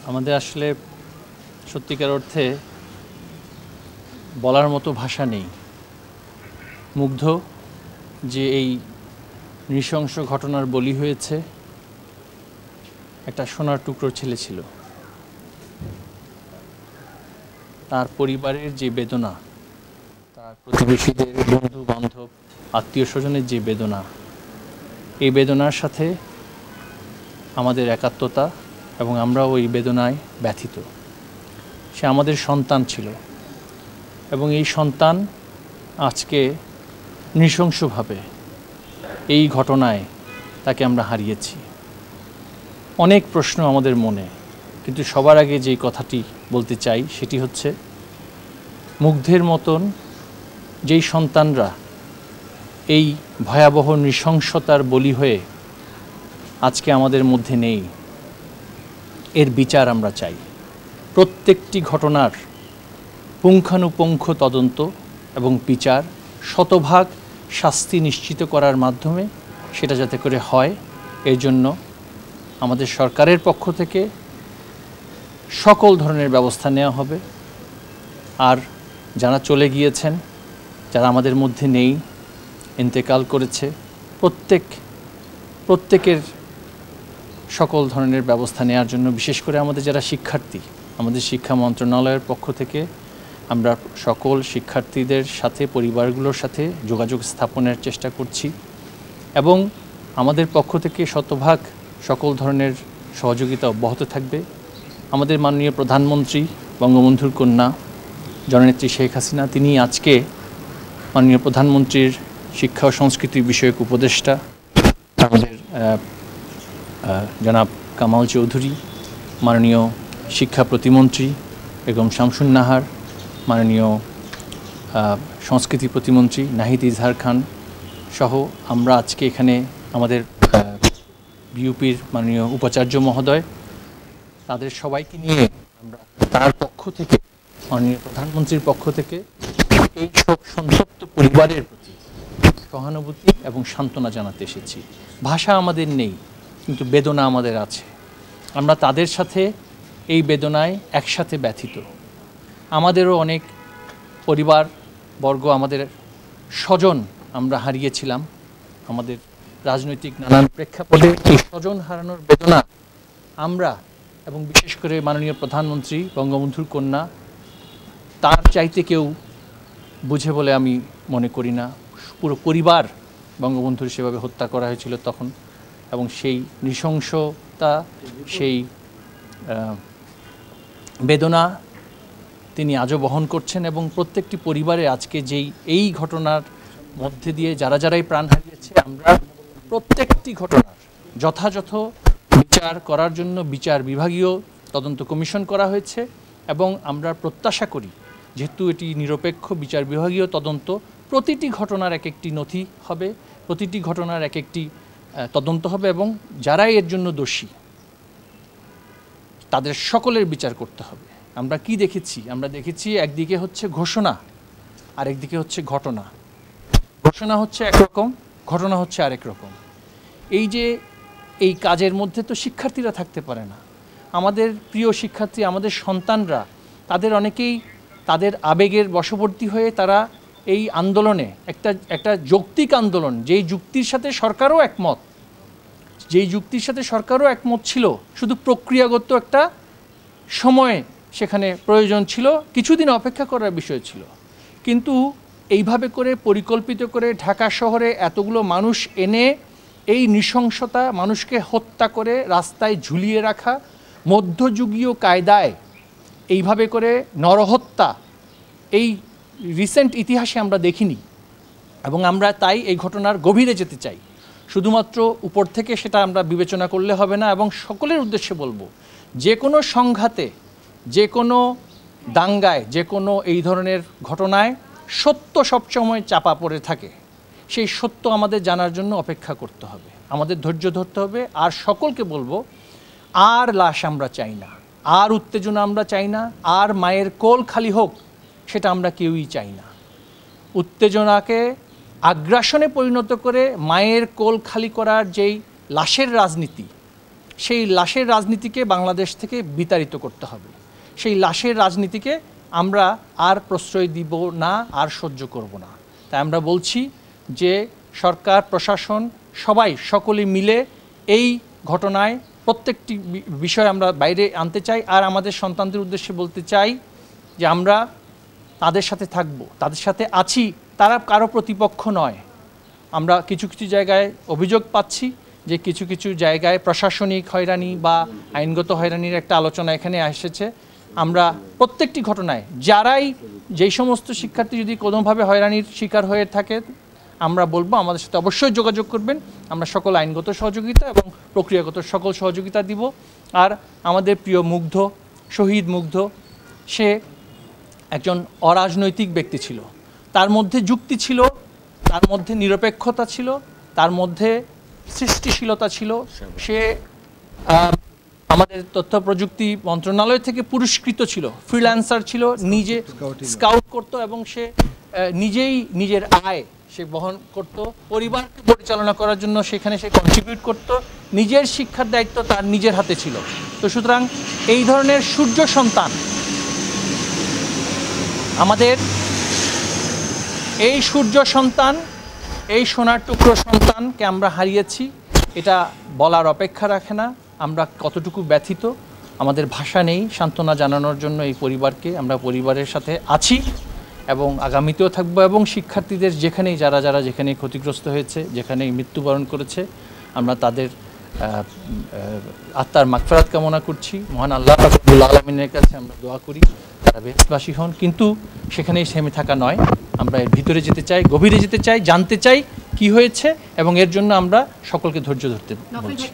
আমাদের আসলে সত্যিকার অর্থে বলার মতো ভাষা নেই। মুগ্ধ যে এই নৃশংস ঘটনার বলি হয়েছে একটা সোনার টুকরো ছেলে ছিল। তার পরিবারের যে বেদনা, তার প্রতিবেশীদের, বন্ধু বান্ধব, আত্মীয় স্বজনের যে বেদনা, এই বেদনার সাথে আমাদের একাত্মতা এবং আমরা ওই বেদনায় ব্যথিত। সে আমাদের সন্তান ছিল এবং এই সন্তান আজকে নৃশংসভাবে এই ঘটনায় তাকে আমরা হারিয়েছি। অনেক প্রশ্ন আমাদের মনে, কিন্তু সবার আগে যেই কথাটি বলতে চাই সেটি হচ্ছে মুগ্ধের মতন যেই সন্তানরা এই ভয়াবহ নৃশংসতার বলি হয়ে আজকে আমাদের মধ্যে নেই, এর বিচার আমরা চাই। প্রত্যেকটি ঘটনার পুঙ্খানুপুঙ্খ তদন্ত এবং বিচার, শতভাগ শাস্তি নিশ্চিত করার মাধ্যমে সেটা যাতে করে হয়, এর জন্য আমাদের সরকারের পক্ষ থেকে সকল ধরনের ব্যবস্থা নেওয়া হবে। আর যারা চলে গিয়েছেন, যারা আমাদের মধ্যে নেই, ইন্তেকাল করেছে, প্রত্যেকের সকল ধরনের ব্যবস্থা নেওয়ার জন্য, বিশেষ করে আমাদের যারা শিক্ষার্থী, আমাদের শিক্ষা মন্ত্রণালয়ের পক্ষ থেকে আমরা সকল শিক্ষার্থীদের সাথে, পরিবারগুলোর সাথে যোগাযোগ স্থাপনের চেষ্টা করছি এবং আমাদের পক্ষ থেকে শতভাগ সকল ধরনের সহযোগিতা অব্যাহত থাকবে। আমাদের মাননীয় প্রধানমন্ত্রী, বঙ্গবন্ধুর কন্যা জননেত্রী শেখ হাসিনা, তিনি আজকে মাননীয় প্রধানমন্ত্রীর শিক্ষা ও সংস্কৃতি বিষয়ক উপদেষ্টা আমাদের জনাব কামাল চৌধুরী, মাননীয় শিক্ষা প্রতিমন্ত্রী বেগম শামসুন নাহার, মাননীয় সংস্কৃতি প্রতিমন্ত্রী নাহিদ ইজহার খান সহ আমরা আজকে এখানে আমাদের বিউপির মাননীয় উপাচার্য মহোদয়, তাদের সবাইকে নিয়ে আমরা তার পক্ষ থেকে, মাননীয় প্রধানমন্ত্রীর পক্ষ থেকে এই সব সন্তপ্ত পরিবারের প্রতি সহানুভূতি এবং সান্ত্বনা জানাতে এসেছি। ভাষা আমাদের নেই, কিন্তু বেদনা আমাদের আছে। আমরা তাদের সাথে এই বেদনায় একসাথে ব্যথিত। আমাদেরও অনেক পরিবারবর্গ, আমাদের স্বজন আমরা হারিয়েছিলাম। আমাদের রাজনৈতিক নানান প্রেক্ষাপটে এই স্বজন হারানোর বেদনা আমরা এবং বিশেষ করে মাননীয় প্রধানমন্ত্রী, বঙ্গবন্ধুর কন্যা, তার চাইতে কেউ বুঝে বলে আমি মনে করি না। পুরো পরিবার বঙ্গবন্ধুর সেভাবে হত্যা করা হয়েছিল তখন, এবং সেই নৃশংসতা, সেই বেদনা তিনি আজও বহন করছেন এবং প্রত্যেকটি পরিবারে আজকে এই ঘটনার মধ্যে দিয়ে যারাই প্রাণ হারিয়েছে, আমরা প্রত্যেকটি ঘটনার যথাযথ বিচার করার জন্য বিচার বিভাগীয় তদন্ত কমিশন করা হয়েছে এবং আমরা প্রত্যাশা করি, যেহেতু এটি নিরপেক্ষ বিচার বিভাগীয় তদন্ত, প্রতিটি ঘটনার এক একটি নথি হবে, প্রতিটি ঘটনার এক একটি তদন্ত হবে এবং যারাই এর জন্য দোষী তাদের সকলের বিচার করতে হবে। আমরা কি দেখেছি? আমরা দেখেছি একদিকে হচ্ছে ঘোষণা, আরেকদিকে হচ্ছে ঘটনা। ঘোষণা হচ্ছে একরকম, ঘটনা হচ্ছে আরেক রকম। এই কাজের মধ্যে তো শিক্ষার্থীরা থাকতে পারে না। আমাদের প্রিয় শিক্ষার্থী, আমাদের সন্তানরা, তাদের অনেকেই তাদের আবেগের বশবর্তী হয়ে তারা এই আন্দোলনে একটা যৌক্তিক আন্দোলন, যেই যুক্তির সাথে সরকারও একমত ছিল, শুধু প্রক্রিয়াগত একটা সময় সেখানে প্রয়োজন ছিল, কিছুদিন অপেক্ষা করার বিষয় ছিল। কিন্তু এইভাবে করে পরিকল্পিত করে ঢাকা শহরে এতগুলো মানুষ এনে এই নৃশংসতা, মানুষকে হত্যা করে রাস্তায় ঝুলিয়ে রাখা, মধ্যযুগীয় কায়দায় এইভাবে করে নরহত্যা, এই রিসেন্ট ইতিহাসে আমরা দেখিনি এবং আমরা তাই এই ঘটনার গভীরে যেতে চাই। শুধুমাত্র উপর থেকে সেটা আমরা বিবেচনা করলে হবে না এবং সকলের উদ্দেশ্যে বলবো, যে কোনো সংঘাতে, যে কোনো দাঙ্গায়, যে কোনো এই ধরনের ঘটনায় সত্য সবসময় চাপা পড়ে থাকে। সেই সত্য আমাদের জানার জন্য অপেক্ষা করতে হবে, আমাদের ধৈর্য ধরতে হবে। আর সকলকে বলবো, আর লাশ আমরা চাই না, আর উত্তেজনা আমরা চাই না, আর মায়ের কোল খালি হোক সেটা আমরা কেউই চাই না। উত্তেজনাকে আগ্রাসনে পরিণত করে মায়ের কোল খালি করার যেই লাশের রাজনীতি, সেই লাশের রাজনীতিকে বাংলাদেশ থেকে বিতাড়িত করতে হবে। সেই লাশের রাজনীতিকে আমরা আর প্রশ্রয় দিব না, আর সহ্য করব না। তাই আমরা বলছি যে সরকার, প্রশাসন, সকলে মিলে এই ঘটনায় প্রত্যেকটি বিষয় আমরা বাইরে আনতে চাই। আর আমাদের সন্তানদের উদ্দেশ্যে বলতে চাই যে আমরা তাদের সাথে থাকব, তাদের সাথে আছি, তারা কারো প্রতিপক্ষ নয়। আমরা কিছু কিছু জায়গায় অভিযোগ পাচ্ছি যে কিছু কিছু জায়গায় প্রশাসনিক হয়রানি বা আইনগত হয়রানির একটা আলোচনা এখানে এসেছে। আমরা প্রত্যেকটি ঘটনায় যেই সমস্ত শিক্ষার্থী যদি কোনোভাবে হয়রানির শিকার হয়ে থাকে, আমরা বলবো আমাদের সাথে অবশ্যই যোগাযোগ করবেন। আমরা সকল আইনগত সহযোগিতা এবং প্রক্রিয়াগত সকল সহযোগিতা দিব। আর আমাদের প্রিয় মুগ্ধ, শহীদ মুগ্ধ, সে একজন অরাজনৈতিক ব্যক্তি ছিল। তার মধ্যে যুক্তি ছিল, তার মধ্যে নিরপেক্ষতা ছিল, তার মধ্যে সৃষ্টিশীলতা ছিল। সে আমাদের তথ্য প্রযুক্তি মন্ত্রণালয় থেকে পুরস্কৃত ছিল, ফ্রিল্যান্সার ছিল, নিজে স্কাউট করত এবং সে নিজেই নিজের আয় সে বহন করত, পরিবারকে পরিচালনা করার জন্য সেখানে সে কন্ট্রিবিউট করত, নিজের শিক্ষার দায়িত্ব তার নিজের হাতে ছিল। তো সুতরাং এই ধরনের সূর্য সন্তান, আমাদের এই সূর্য সন্তান, এই সোনার টুকরো সন্তানকে আমরা হারিয়েছি। এটা বলার অপেক্ষা রাখে না আমরা কতটুকু ব্যথিত। আমাদের ভাষা নেই সান্ত্বনা জানানোর জন্য এই পরিবারকে। আমরা পরিবারের সাথে আছি এবং আগামীতেও থাকবো। এবং শিক্ষার্থীদের যারা যেখানেই ক্ষতিগ্রস্ত হয়েছে, যেখানেই মৃত্যুবরণ করেছে, আমরা তাদের আত্মার মাগফিরাত কামনা করছি। মহান আল্লাহ রাব্বুল আলামিনের কাছে আমরা দোয়া করি তারা বেহেশতবাসী হন। কিন্তু সেখানেই থেমে থাকা নয়, আমরা এর ভিতরে যেতে চাই, গভীরে যেতে চাই, জানতে চাই কি হয়েছে, এবং এর জন্য আমরা সকলকে ধৈর্য ধরতে বলছি।